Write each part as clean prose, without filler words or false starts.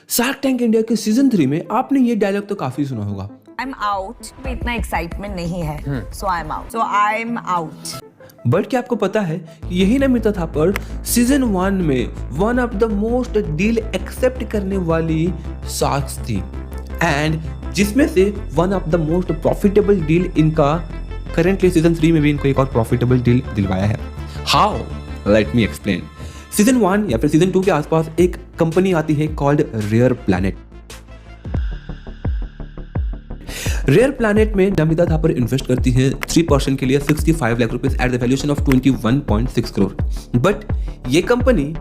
Shark tank India के season 3 में आपने ये डायलॉग तो काफी सुना होगा, I'm out पे इतना एक्साइटमेंट नहीं है, so I'm out. बट क्या आपको पता है कि यही नमिता थापर सीजन 1 में one of the most deal accept करने वाली शार्क्स थी एंड जिसमें से one of the most profitable deal इनका करेंटली सीजन 3 में भी इनको एक और प्रॉफिटेबल डील दिलवाया है। How? Let me explain. Season 1 या फिर सीजन 2 के आसपास एक कंपनी आती है called rare planet. Rare planet में नमिता थापर इन्वेस्ट करती है 3% के लिए 65 lakh rupees at the valuation of 21.6 crore. But ये कंपनी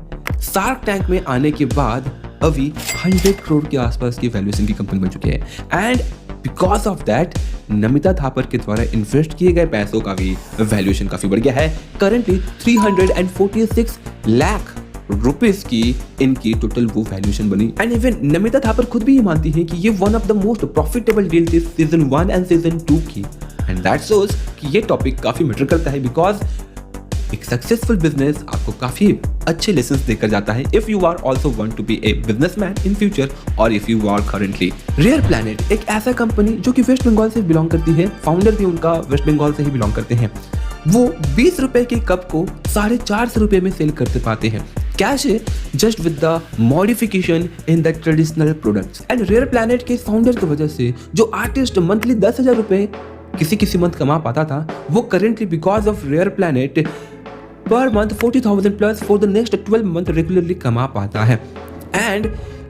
शार्क टैंक में आने के बाद अभी 100 करोड़ के आसपास की वैल्यूएशन की कंपनी बन चुकी है and because of that Namita Thapar के द्वारा इन्वेस्ट किए गए पैसों का भी वैल्यूएशन काफी बढ़ गया है। करंटली 346 लाख रुपीस की इनकी टोटल वो वैल्यूएशन बनी एंड इवन नमिता थापर खुद भी ये मानती है कि ये one of the most profitable deal थी सीजन 1 एंड सीजन 2 की एंड दैट शोज कि ये टॉपिक काफी मैटर करता है बिकॉज एक सक्सेसफुल बिजनेस आपको काफी अच्छे लेसन्स देकर जाता है if you are also want to be a businessman in future और if you are currently. Rare planet एक ऐसा कंपनी जो कि वेस्ट बंगाल से बिलोंग करती है, फाउंडर भी उनका वेस्ट बंगाल से ही बिलोंग करते हैं। वो 20 रुपए के कप को 450 रुपए में सेल करते पाते हैं कैश है just with the modification in the traditional products and rare planet के फाउंडर की वजह से जो आर्टिस्ट मंथली 10,000 रुपए किसी मंथ कमा पाता था वो currently because of rare planet पर month 40,000 plus for the next 12 month regularly कमा पाता है एंड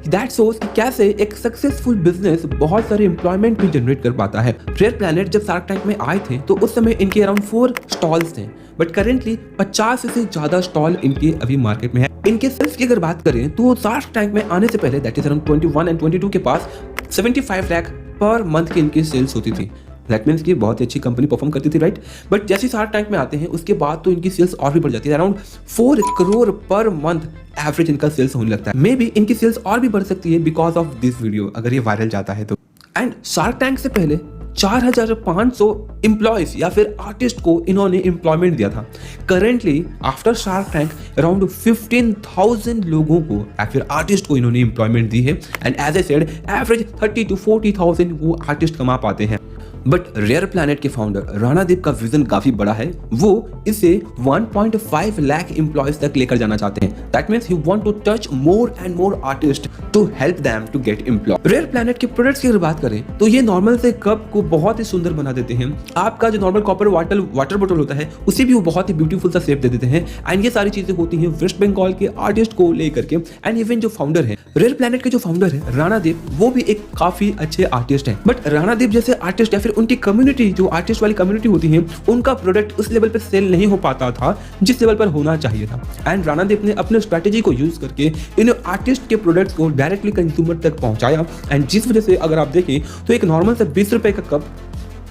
दैट शोज कि कैसे एक सक्सेसफुल बिजनेस बहुत सारे एम्प्लॉयमेंट भी जनरेट कर पाता है। रेयर प्लैनेट जब शार्क टैंक में आए थे तो उस समय इनके अराउंड 4 स्टॉल्स थे बट करेंटली 50 से ज्यादा स्टॉल इनके अभी मार्केट में है। इनके सेल्स की अगर बात करें तो शार्क टैंक में आने से पहले दैट इज अराउंड 21 एंड 22 के पास 75 लाख पर मंथ की इनकी सेल्स होती थी। दैट मीन्स की बहुत ही अच्छी कंपनी परफॉर्म करती थी राइट। बट जैसे शार्क टैंक में आते हैं उसके बाद तो इनकी सेल्स और भी बढ़ जाती है, around 4 crore per month average इनका सेल्स होने लगता है। मे बी इनकी सेल्स और भी बढ़ सकती है बिकॉज ऑफ दिस वीडियो अगर ये वायरल जाता है तो। एंड शार्क टैंक से पहले 4,500 एम्प्लॉयज या फिर आर्टिस्ट को इन्होंने एम्प्लॉयमेंट दिया था। Currently after shark tank around 15,000 लोगों को या फिर आर्टिस्ट को इन्होंने एम्प्लॉयमेंट दी है and as a said average 30 to 40,000 वो आर्टिस्ट कमा पाते हैं। बट रेयर प्लैनेट के फाउंडर राणादीप का विजन काफी बड़ा है, वो इसे 1.5 लाख एम्प्लॉयज तक लेकर जाना चाहते हैं। That means he want to touch more and more artist to help them to get employ. Rare planet के प्रोडक्ट्स की अगर बात करें तो ये नॉर्मल से कप को बहुत ही सुंदर बना देते हैं। आपका जो नॉर्मल कॉपर वाटर बोतल होता है उसे भी वो बहुत ही ब्यूटीफुल सा शेप दे देते हैं एंड ये सारी चीजें होती हैं वेस्ट बंगाल के आर्टिस्ट को लेकर के एंड इवन जो फाउंडर है रेयर प्लैनेट के जो फाउंडर है राणादीप वो भी एक काफी अच्छे आर्टिस्ट है। बट राणादीप जैसे आर्टिस्ट या फिर उनकी कम्युनिटी जो आर्टिस्ट वाली कम्युनिटी होती है उनका प्रोडक्ट उस लेवल पे सेल नहीं हो पाता था जिस लेवल पर होना चाहिए था एंड राणादीप ने अपने स्ट्रेटेजी को यूज करके इन आर्टिस्ट के प्रोडक्ट्स को डायरेक्टली कंज्यूमर तक पहुंचाया एंड जिस वजह से अगर आप देखें तो एक नॉर्मल से 20 रुपए का कप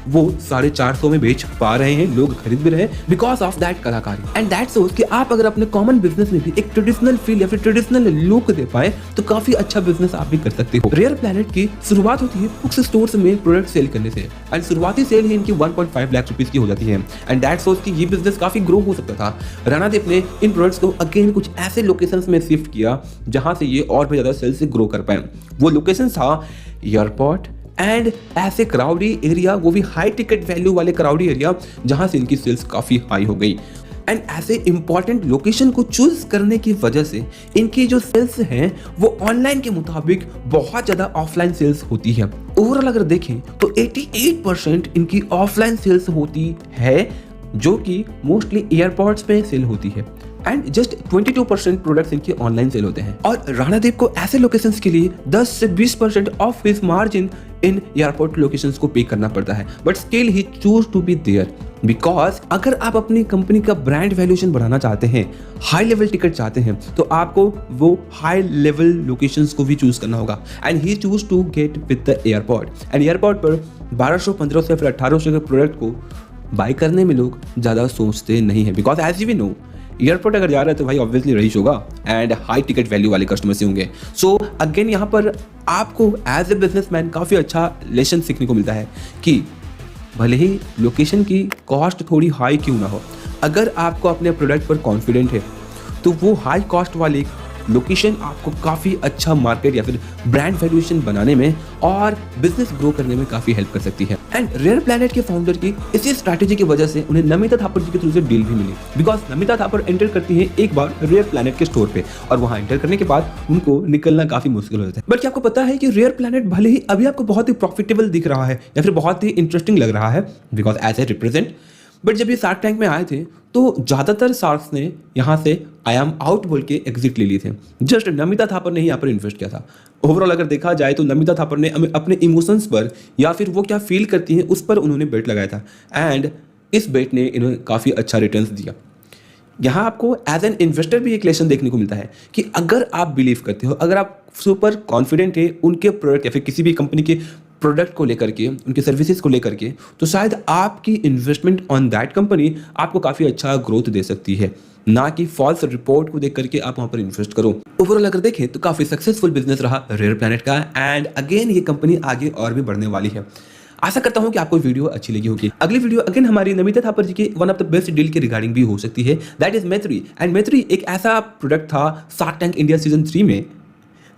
वो 450 में बेच पा रहे हैं, लोग खरीद भी रहे हैं बिकॉज ऑफ दैट कलाकारी एंड दैट शोज कि आप अगर अपने कॉमन बिजनेस में भी एक ट्रेडिशनल फील या फिर ट्रेडिशनल लुक दे पाए तो काफी अच्छा बिजनेस आप भी कर सकते हो। रेयर प्लैनेट की शुरुआत होती है बुक्स स्टोर्स में प्रोडक्ट सेल करने से एंड शुरुआती सेल ही इनकी 1.5 लाख रुपीस की हो जाती है एंड दैट शोज कि ये बिजनेस काफी ग्रो हो सकता था। राणादीप ने इन प्रोडक्ट्स को अगेन कुछ ऐसे लोकेशंस में शिफ्ट किया जहां से ये और भी ज्यादा सेल से ग्रो कर पाए। वो लोकेशन था एयरपोर्ट एंड ऐसे क्राउडी एरिया, वो भी हाई टिकट वैल्यू वाले क्राउडी एरिया जहां से इनकी सेल्स काफी हाई हो गई एंड ऐसे इंपॉर्टेंट लोकेशन को चूज करने की वजह से इनकी जो सेल्स हैं वो ऑनलाइन के मुताबिक बहुत ज्यादा ऑफलाइन सेल्स होती है। ओवरऑल अगर देखें तो 88% इनकी ऑफलाइन सेल्स होती है जो कि मोस्टली एयरपोर्ट्स पे सेल होती है एंड जस्ट 22% प्रोडक्ट्स इनके ऑनलाइन सेल होते हैं। और राणादीप को ऐसे लोकेशंस के लिए 10 से 20% of his margin in airport locations को पे करना पड़ता है but still he choose to be there because अगर आप अपनी कंपनी का ब्रांड वैल्यूएशन बढ़ाना चाहते हैं, हाई लेवल टिकट चाहते हैं तो आपको वो हाई लेवल लोकेशंस को भी चूज करना होगा and he choose to get with the airport and airport पर 1200-1500 या फिर 1800 के प्रोडक्ट को बाय करने में लोग ज्यादा सोचते नहीं है because as you know airport अगर जा रहे हैं तो भाई ऑब्वियसली रईस होगा एंड हाई टिकट वैल्यू वाले कस्टमर्स ही होंगे। सो अगेन यहाँ पर आपको एज ए बिजनेसमैन काफ़ी अच्छा लेसन सीखने को मिलता है कि भले ही लोकेशन की कॉस्ट थोड़ी हाई क्यों ना हो, अगर आपको अपने प्रोडक्ट पर कॉन्फिडेंट है तो वो हाई कॉस्ट वाली लोकेशन आपको काफ़ी अच्छा मार्केट या फिर ब्रांड वैल्यूएशन बनाने में और बिजनेस ग्रो करने में काफ़ी हेल्प कर सकती है। एंड रेयर प्लैनेट के फाउंडर की इसी स्ट्रैटेजी की वजह से उन्हें नमिता थापर जी के थ्रू से डील भी मिली, बिकॉज नमिता थापर एंटर करती है एक बार रेयर प्लैनेट के स्टोर पे और वहां एंटर करने के बाद उनको निकलना काफी मुश्किल हो जाता है। बट क्या आपको पता है कि रेयर प्लैनेट भले ही अभी आपको बहुत ही प्रॉफिटेबल दिख रहा है या फिर बहुत ही इंटरेस्टिंग लग रहा है because as a represent, but जब ये शार्क टैंक में आए थे तो ज़्यादातर शार्क्स ने यहाँ से आई एम आउट बोल के एग्जिट ले लिए थे। जस्ट नमिता थापर ने ही यहाँ पर इन्वेस्ट किया था। ओवरऑल अगर देखा जाए तो नमिता थापर ने अपने इमोशंस पर या फिर वो क्या फील करती हैं उस पर उन्होंने बेट लगाया था एंड इस बेट ने इन्हें काफ़ी अच्छा रिटर्न्स दिया। यहाँ आपको एज एन इन्वेस्टर भी एक लेसन देखने को मिलता है कि अगर आप बिलीव करते हो, अगर आप सुपर कॉन्फिडेंट है उनके प्रोडक्ट या फिर किसी भी कंपनी के प्रोडक्ट को लेकर के, उनके सर्विसेज को लेकर के, तो शायद आपकी इन्वेस्टमेंट ऑन दैट कंपनी आपको काफ़ी अच्छा ग्रोथ दे सकती है, ना कि फॉल्स रिपोर्ट को देख करके आप वहाँ पर इन्वेस्ट करो। ओवरऑल अगर देखें तो काफ़ी सक्सेसफुल बिजनेस रहा रेयर प्लैनेट का एंड अगेन ये कंपनी आगे और भी बढ़ने वाली है। आशा करता हूं कि आपको वीडियो अच्छी लगी होगी। अगली वीडियो अगेन हमारी नमिता थापर जी के one of the best deal के रिगार्डिंग भी हो सकती है, दैट इज मैत्री। एंड मैत्री एक ऐसा प्रोडक्ट था शार्क टैंक इंडिया सीजन 3 में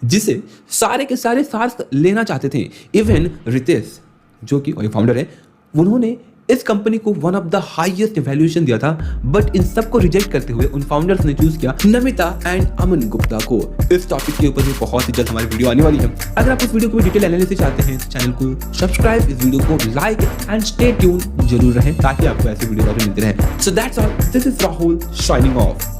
जिसे सारे के सारे शार्क्स लेना चाहते थे। इवन रितेश जो कि फाउंडर है, उन्होंने इस कंपनी को one of the highest valuation दिया था, बट इन सबको रिजेक्ट करते हुए उन फाउंडर्स ने चूज किया नमिता एंड अमन गुप्ता को। इस टॉपिक के ऊपर भी बहुत ही जल्द हमारी वीडियो आने वाली है। अगर आप इस वीडियो को डिटेल एनालिसिस चाहते हैं तो चैनल को सब्सक्राइब, इस वीडियो को लाइक एंड स्टे ट्यून जरूर रहें ताकि आपको ऐसे वीडियो मिलते रहें। So that's all, this is Rahul signing off.